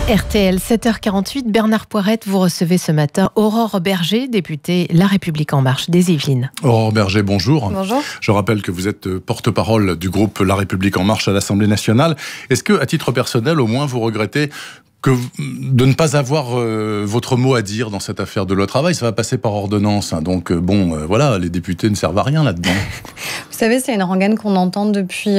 RTL, 7h48, Bernard Poirette, vous recevez ce matin Aurore Berger, députée La République En Marche des Yvelines. Aurore Berger, bonjour. Bonjour. Je rappelle que vous êtes porte-parole du groupe La République En Marche à l'Assemblée nationale. Est-ce que, à titre personnel, au moins, vous regrettez de ne pas avoir votre mot à dire dans cette affaire de loi travail? Ça va passer par ordonnance, hein. Donc voilà, les députés ne servent à rien là-dedans. Vous savez, c'est une rengaine qu'on entend depuis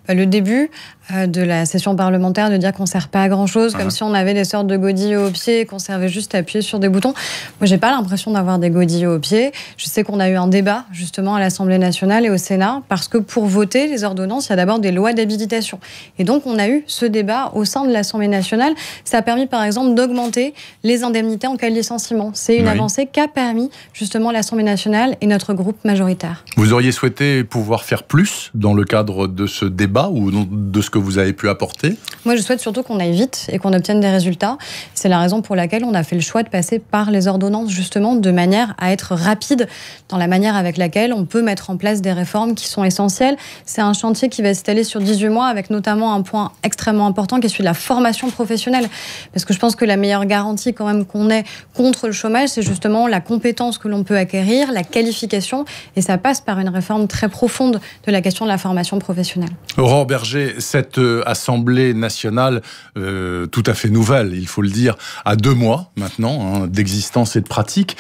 le début de la session parlementaire, de dire qu'on ne sert pas à grand-chose, comme si on avait des sortes de godillots aux pieds et qu'on servait juste à appuyer sur des boutons. Moi, j'ai pas l'impression d'avoir des godillots aux pieds. Je sais qu'on a eu un débat, justement, à l'Assemblée nationale et au Sénat, parce que pour voter les ordonnances, il y a d'abord des lois d'habilitation. Et donc, on a eu ce débat au sein de l'Assemblée nationale. Ça a permis, par exemple, d'augmenter les indemnités en cas de licenciement. C'est une avancée qu'a permis, justement, l'Assemblée nationale et notre groupe majoritaire. Vous auriez souhaité pouvoir faire plus dans le cadre de ce débat ou de ce que vous avez pu apporter? Moi, je souhaite surtout qu'on aille vite et qu'on obtienne des résultats. C'est la raison pour laquelle on a fait le choix de passer par les ordonnances, justement, de manière à être rapide dans la manière avec laquelle on peut mettre en place des réformes qui sont essentielles. C'est un chantier qui va s'étaler sur 18 mois, avec notamment un point extrêmement important qui est celui de la formation professionnelle. Parce que je pense que la meilleure garantie quand même qu'on ait contre le chômage, c'est justement la compétence que l'on peut acquérir, la qualification, et ça passe par une réforme très profonde de la question de la formation professionnelle. Aurore Berger, cette Assemblée nationale tout à fait nouvelle, il faut le dire, à 2 mois maintenant d'existence et de pratique,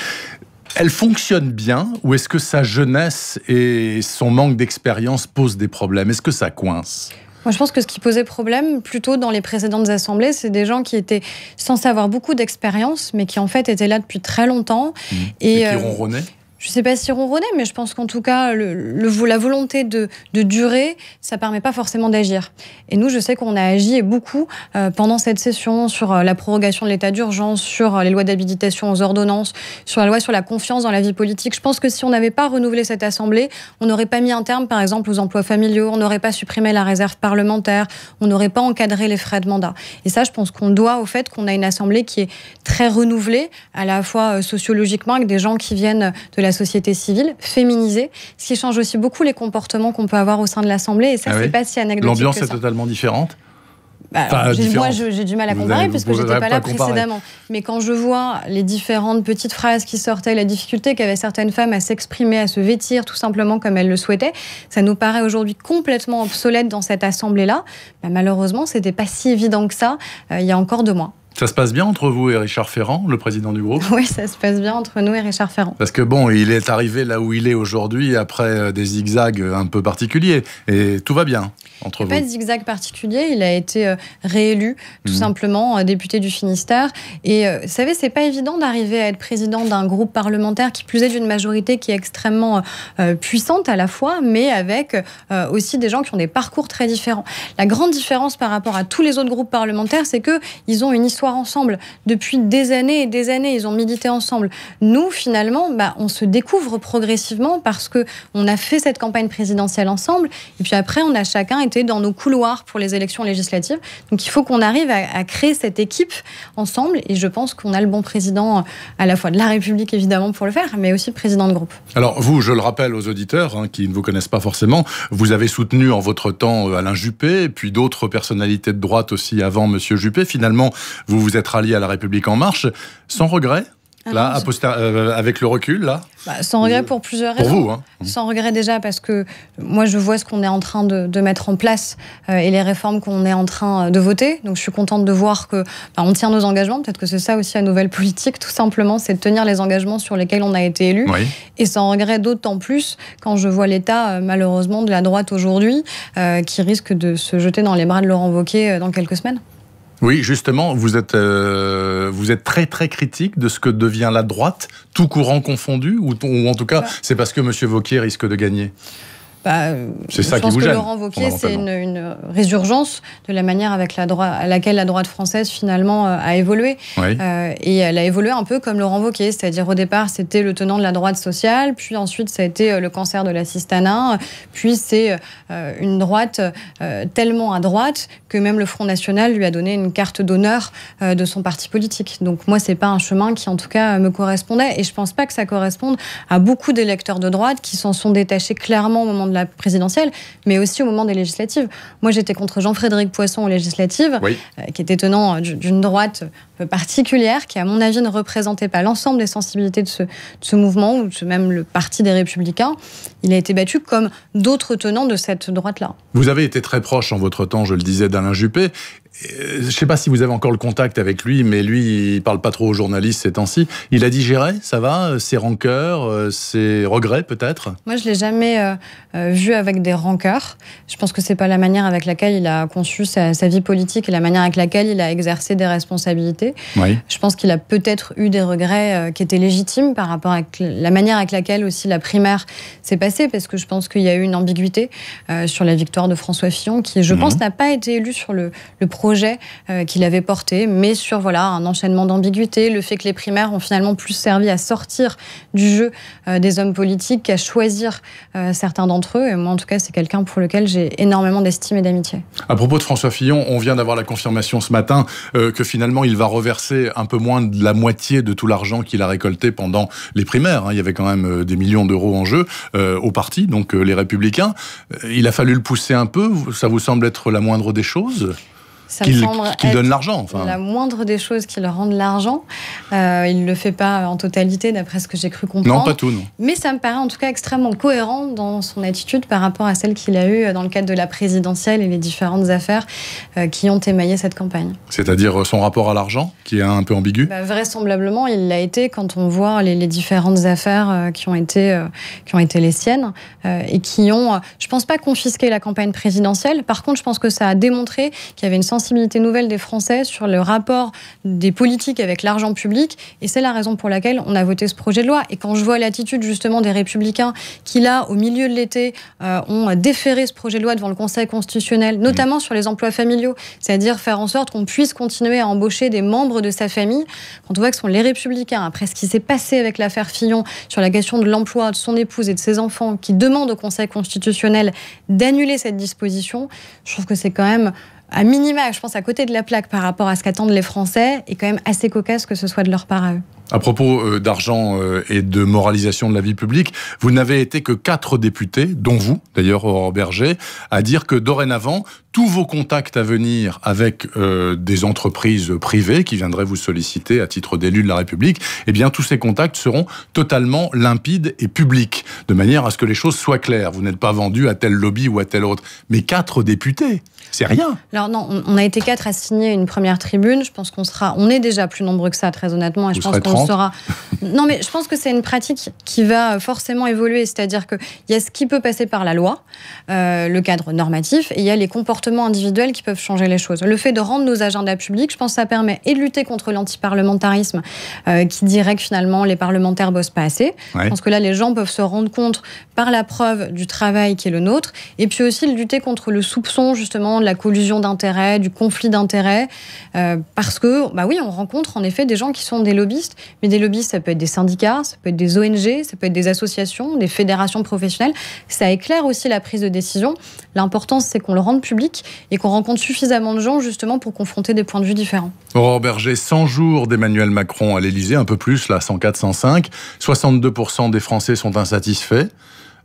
elle fonctionne bien ou est-ce que sa jeunesse et son manque d'expérience posent des problèmes? Est-ce que ça coince? Moi, je pense que ce qui posait problème, plutôt dans les précédentes assemblées, c'est des gens qui étaient censés avoir beaucoup d'expérience, mais qui en fait étaient là depuis très longtemps. Et qui ronronnaient? Je ne sais pas si ronronner, mais je pense qu'en tout cas, la volonté de durer, ça ne permet pas forcément d'agir. Et nous, je sais qu'on a agi et beaucoup pendant cette session sur la prorogation de l'état d'urgence, sur les lois d'habilitation aux ordonnances, sur la loi sur la confiance dans la vie politique. Je pense que si on n'avait pas renouvelé cette Assemblée, on n'aurait pas mis un terme, par exemple, aux emplois familiaux, on n'aurait pas supprimé la réserve parlementaire, on n'aurait pas encadré les frais de mandat. Et ça, je pense qu'on doit au fait qu'on a une Assemblée qui est très renouvelée, à la fois sociologiquement, avec des gens qui viennent de la société civile, féminisée, ce qui change aussi beaucoup les comportements qu'on peut avoir au sein de l'Assemblée, et ça, c'est pas si anecdotique. L'ambiance est totalement différente? Moi, j'ai du mal à comparer parce que je n'étais pas là précédemment. Mais quand je vois les différentes petites phrases qui sortaient, la difficulté qu'avaient certaines femmes à s'exprimer, à se vêtir tout simplement comme elles le souhaitaient, ça nous paraît aujourd'hui complètement obsolète dans cette Assemblée-là. Malheureusement, ce n'était pas si évident que ça il y a encore 2 mois. Ça se passe bien entre vous et Richard Ferrand, le président du groupe? Oui, ça se passe bien entre nous et Richard Ferrand. Parce que bon, il est arrivé là où il est aujourd'hui après des zigzags un peu particuliers. Et tout va bien entre vous. Pas de zigzag particulier, il a été réélu, tout simplement, député du Finistère. Et vous savez, c'est pas évident d'arriver à être président d'un groupe parlementaire qui plus est d'une majorité qui est extrêmement puissante à la fois, mais avec aussi des gens qui ont des parcours très différents. La grande différence par rapport à tous les autres groupes parlementaires, c'est qu'ils ont une histoire ensemble. Depuis des années et des années, ils ont milité ensemble. Nous, finalement, on se découvre progressivement parce qu'on a fait cette campagne présidentielle ensemble. Et puis après, on a chacun été dans nos couloirs pour les élections législatives. Donc il faut qu'on arrive à créer cette équipe ensemble. Et je pense qu'on a le bon président à la fois de la République, évidemment, pour le faire, mais aussi le président de groupe. Alors vous, je le rappelle aux auditeurs qui ne vous connaissent pas forcément, vous avez soutenu en votre temps Alain Juppé, puis d'autres personnalités de droite aussi avant Monsieur Juppé. Finalement, vous vous êtes rallié à la République En Marche, sans regret, là, avec le recul, là? Sans regret pour plusieurs raisons. Pour vous, hein. Sans regret déjà parce que moi je vois ce qu'on est en train de mettre en place et les réformes qu'on est en train de voter. Donc je suis contente de voir que on tient nos engagements. Peut-être que c'est ça aussi la nouvelle politique, tout simplement, c'est de tenir les engagements sur lesquels on a été élu. Oui. Et sans regret d'autant plus quand je vois l'état malheureusement de la droite aujourd'hui qui risque de se jeter dans les bras de Laurent Wauquiez dans quelques semaines. Oui, justement, vous êtes très très critique de ce que devient la droite, tout courant confondu, ou en tout cas, c'est parce que M. Wauquiez risque de gagner? C'est ça qui vous gêne. Je pense que Laurent Wauquiez, c'est une résurgence de la manière à laquelle la droite française, finalement, a évolué. Oui. Et elle a évolué un peu comme Laurent Wauquiez, c'est-à-dire au départ, c'était le tenant de la droite sociale, puis ensuite, ça a été le cancer de l'assistanat, puis c'est une droite tellement à droite que même le Front National lui a donné une carte d'honneur de son parti politique. Donc moi, c'est pas un chemin qui, en tout cas, me correspondait. Et je pense pas que ça corresponde à beaucoup d'électeurs de droite qui s'en sont détachés clairement au moment de la présidentielle, mais aussi au moment des législatives. Moi, j'étais contre Jean-Frédéric Poisson aux législatives, qui était tenant d'une droite particulière, qui, à mon avis, ne représentait pas l'ensemble des sensibilités de ce mouvement, ou même le Parti des Républicains. Il a été battu comme d'autres tenants de cette droite-là. Vous avez été très proche en votre temps, je le disais, d'Alain Juppé. Je ne sais pas si vous avez encore le contact avec lui, mais lui, il ne parle pas trop aux journalistes ces temps-ci. Il a digéré, ça va, ses rancœurs, ses regrets peut-être? Moi, je ne l'ai jamais vu avec des rancœurs. Je pense que ce n'est pas la manière avec laquelle il a conçu sa vie politique et la manière avec laquelle il a exercé des responsabilités. Oui. Je pense qu'il a peut-être eu des regrets qui étaient légitimes par rapport à la manière avec laquelle aussi la primaire s'est passée, parce que je pense qu'il y a eu une ambiguïté sur la victoire de François Fillon, qui, je pense, n'a pas été élu sur le projet qu'il avait porté, mais sur un enchaînement d'ambiguïté, le fait que les primaires ont finalement plus servi à sortir du jeu des hommes politiques qu'à choisir certains d'entre eux. Et moi, en tout cas, c'est quelqu'un pour lequel j'ai énormément d'estime et d'amitié. À propos de François Fillon, on vient d'avoir la confirmation ce matin que finalement, il va reverser un peu moins de la moitié de tout l'argent qu'il a récolté pendant les primaires. Il y avait quand même des millions d'euros en jeu au parti, donc les Républicains. Il a fallu le pousser un peu. Ça vous semble être la moindre des choses ? Qu'il donne l'argent. La moindre des choses qu'il rende l'argent. Il ne le fait pas en totalité, d'après ce que j'ai cru comprendre. Non, pas tout, non. Mais ça me paraît en tout cas extrêmement cohérent dans son attitude par rapport à celle qu'il a eue dans le cadre de la présidentielle et les différentes affaires qui ont émaillé cette campagne. C'est-à-dire son rapport à l'argent, qui est un peu ambigu? Vraisemblablement, il l'a été quand on voit les différentes affaires qui ont été les siennes et qui ont, je ne pense pas, confisqué la campagne présidentielle. Par contre, je pense que ça a démontré qu'il y avait une sensibilité nouvelle des Français sur le rapport des politiques avec l'argent public, et c'est la raison pour laquelle on a voté ce projet de loi. Et quand je vois l'attitude justement des Républicains qui, là, au milieu de l'été, ont déféré ce projet de loi devant le Conseil constitutionnel, notamment sur les emplois familiaux, c'est-à-dire faire en sorte qu'on puisse continuer à embaucher des membres de sa famille, quand on voit que ce sont les Républicains, après ce qui s'est passé avec l'affaire Fillon, sur la question de l'emploi de son épouse et de ses enfants, qui demandent au Conseil constitutionnel d'annuler cette disposition, je trouve que c'est quand même, à minima, je pense, à côté de la plaque par rapport à ce qu'attendent les Français, et quand même assez cocasse que ce soit de leur part à eux. À propos d'argent et de moralisation de la vie publique, vous n'avez été que 4 députés, dont vous, d'ailleurs, Aurore Bergé, à dire que dorénavant, tous vos contacts à venir avec des entreprises privées qui viendraient vous solliciter à titre d'élu de la République, eh bien, tous ces contacts seront totalement limpides et publics, de manière à ce que les choses soient claires. Vous n'êtes pas vendu à tel lobby ou à tel autre. Mais 4 députés, c'est rien. Alors non, on a été 4 à signer une première tribune. Je pense on est déjà plus nombreux que ça, très honnêtement. Et je pense qu'on sera. Non, mais je pense que c'est une pratique qui va forcément évoluer. C'est-à-dire qu'il y a ce qui peut passer par la loi, le cadre normatif, et il y a les comportements individuels qui peuvent changer les choses. Le fait de rendre nos agendas publics, je pense que ça permet et de lutter contre l'antiparlementarisme qui dirait que finalement les parlementaires bossent pas assez. Ouais. Je pense que là, les gens peuvent se rendre compte par la preuve du travail qui est le nôtre, et puis aussi de lutter contre le soupçon justement de la collusion d'intérêts, du conflit d'intérêts, parce que, oui, on rencontre en effet des gens qui sont des lobbyistes, mais des lobbyistes, ça peut être des syndicats, ça peut être des ONG, ça peut être des associations, des fédérations professionnelles. Ça éclaire aussi la prise de décision. L'important, c'est qu'on le rende public et qu'on rencontre suffisamment de gens justement pour confronter des points de vue différents. Aurore Bergé, 100 jours d'Emmanuel Macron à l'Élysée, un peu plus, là, 104, 105. 62% des Français sont insatisfaits.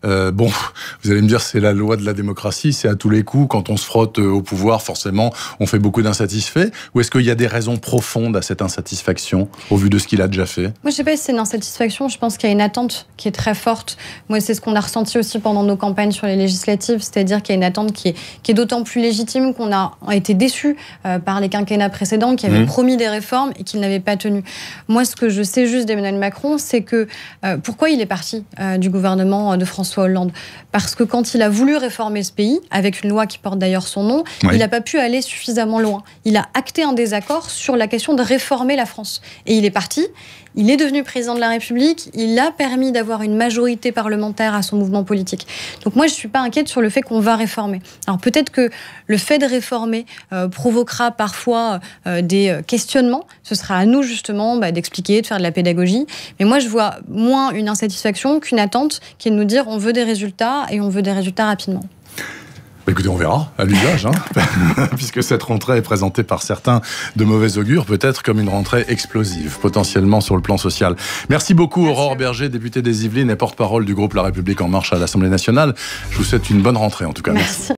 Vous allez me dire, c'est la loi de la démocratie, c'est à tous les coups, quand on se frotte au pouvoir, forcément, on fait beaucoup d'insatisfaits. Ou est-ce qu'il y a des raisons profondes à cette insatisfaction, au vu de ce qu'il a déjà fait? Moi, je ne sais pas si c'est une insatisfaction, je pense qu'il y a une attente qui est très forte. Moi, c'est ce qu'on a ressenti aussi pendant nos campagnes sur les législatives, c'est-à-dire qu'il y a une attente qui est d'autant plus légitime qu'on a été déçus par les quinquennats précédents, qui avaient promis des réformes et qu'ils n'avaient pas tenu. Moi, ce que je sais juste d'Emmanuel Macron, c'est que pourquoi il est parti du gouvernement de François Hollande. Parce que quand il a voulu réformer ce pays, avec une loi qui porte d'ailleurs son nom, il n'a pas pu aller suffisamment loin. Il a acté un désaccord sur la question de réformer la France. Et il est parti, il est devenu président de la République, il a permis d'avoir une majorité parlementaire à son mouvement politique. Donc moi, je ne suis pas inquiète sur le fait qu'on va réformer. Alors peut-être que le fait de réformer provoquera parfois des questionnements. Ce sera à nous justement d'expliquer, de faire de la pédagogie. Mais moi, je vois moins une insatisfaction qu'une attente qui est de nous dire on veut des résultats et on veut des résultats rapidement. Écoutez, on verra à l'usage, puisque cette rentrée est présentée par certains de mauvais augure, peut-être comme une rentrée explosive, potentiellement sur le plan social. Merci beaucoup Aurore Berger, députée des Yvelines et porte-parole du groupe La République En Marche à l'Assemblée nationale. Je vous souhaite une bonne rentrée en tout cas. Merci.